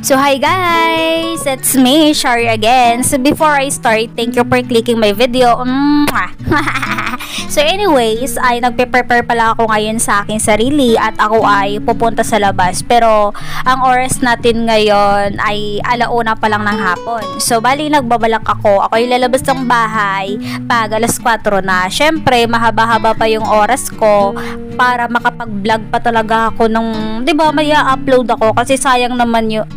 So hi guys, it's me, Shari again. So before I start, thank you for clicking my video. So anyways, ay nagpe-prepare pala ako ngayon sa aking sarili at ako ay pupunta sa labas. Pero ang oras natin ngayon ay alauna pa lang ng hapon. So bali nagbabalak ako ay lalabas ng bahay pag alas 4 na. Syempre mahaba-haba pa yung oras ko para makapag-vlog pa talaga ako ng, 'di ba, may upload ako kasi sayang naman yung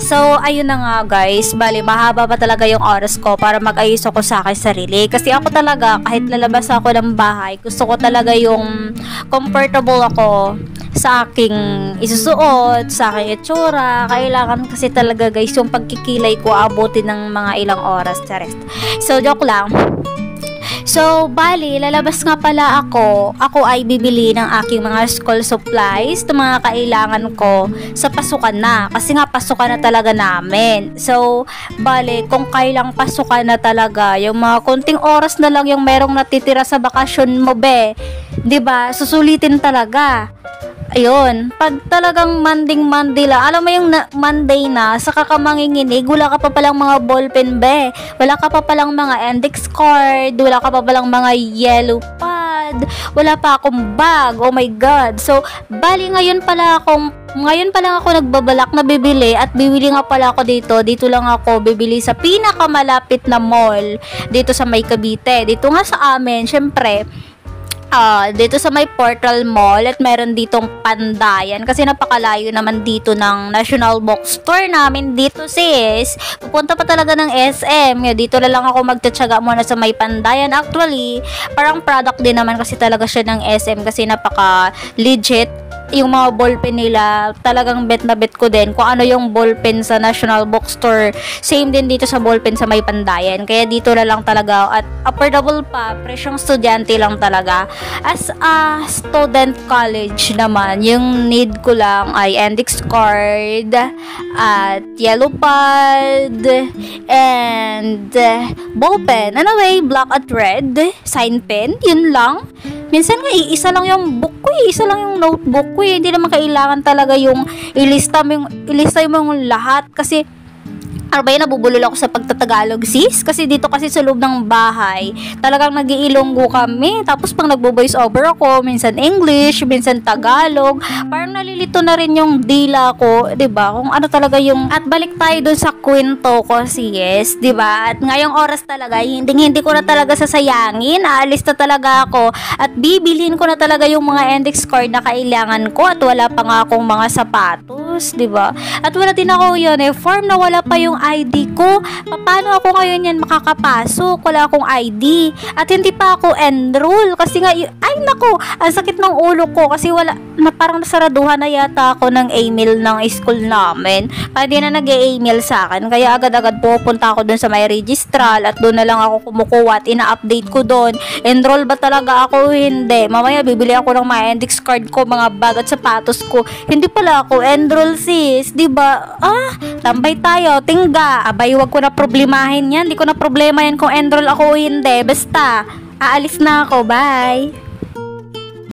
So, ayun na nga guys, bali mahaba pa talaga yung oras ko para mag-ayos ako sa akin sarili. Kasi ako talaga, kahit lalabas ako ng bahay, gusto ko talaga yung comfortable ako sa aking isusuot, sa aking itsura. Kailangan kasi talaga guys, yung pagkikilay ko abutin ng mga ilang oras. So, joke lang. So, bali, lalabas nga pala ako. Ako ay bibili ng aking mga school supplies, ng mga kailangan ko sa pasukan na. Kasi nga, pasukan na talaga namin. So, bali, kung kailang pasukan na talaga, yung mga konting oras na lang yung merong natitira sa bakasyon mo, be. 'Di ba? Susulitin talaga. Ayun, pag talagang Monday lang, alam mo yung Monday na, saka ka manginginig, wala ka pa palang mga ballpen, be. Wala ka pa palang mga index card, wala ka pa palang mga yellow pad, wala pa akong bag, oh my god. So, bali ngayon pa lang ako nagbabalak na bibili at bibili nga pala ako dito lang ako bibili sa pinakamalapit na mall, dito sa May Cavite. Dito nga sa amin, syempre, dito sa may Portal Mall at meron ditong Pandayan kasi napakalayo naman dito ng National Bookstore namin dito sis. Pupunta pa talaga ng SM. Dito na lang ako magtatsaga muna sa may Pandayan. Actually, parang product din naman kasi talaga siya ng SM kasi napaka legit. Yung mga ballpen nila, talagang bet na bet ko din kung ano yung ballpen sa National Bookstore. Same din dito sa ballpen sa may Pandayan. Kaya dito na lang talaga at affordable pa, presyong estudyante lang talaga. As a student college naman, yung need ko lang ay index card at yellow pad and ballpen. Anyway, black at red, sign pen, yun lang. Minsan nga, isa lang yung book ko, isa lang yung notebook ko. Hindi naman kailangan talaga yung ilista mo yung lahat. Kasi, nabubulol ako sa pagtatagalog sis. Kasi dito kasi sa loob ng bahay, talagang nag-iilonggo kami. Tapos pang nagbo-voice over ako, minsan English, minsan Tagalog. Parang nalilito na rin yung dila ko, 'di ba? Kung ano talaga yung at balik tayo dun sa kwento ko sis, 'di ba? At ngayong oras talaga, hindi ko na talaga sasayangin. Aalis na talaga ako at bibilhin ko na talaga yung mga index card na kailangan ko at wala pa nga akong mga sapatos, 'di ba? At wala din ako uniform na wala pa yung ID ko. Paano ako ngayon yan makakapasok? Wala akong ID. At hindi pa ako enroll. Kasi nga, ay naku, ang sakit ng ulo ko. Kasi wala, parang nasaraduhan na yata ako ng email ng school namin. Hindi na nag-e-email sa akin. Kaya agad-agad pupunta ako dun sa may registral at doon na lang ako kumukuha at ina-update ko doon. Enroll ba talaga ako? Hindi. Mamaya bibili ako ng mga index card ko, mga bag at sapatos ko. Hindi pala ako enroll sis. Diba? Tambay tayo. Abay, wag ko na problemahin yan. Hindi ko na problema yan kung enroll ako o hindi. Basta, aalis na ako. Bye!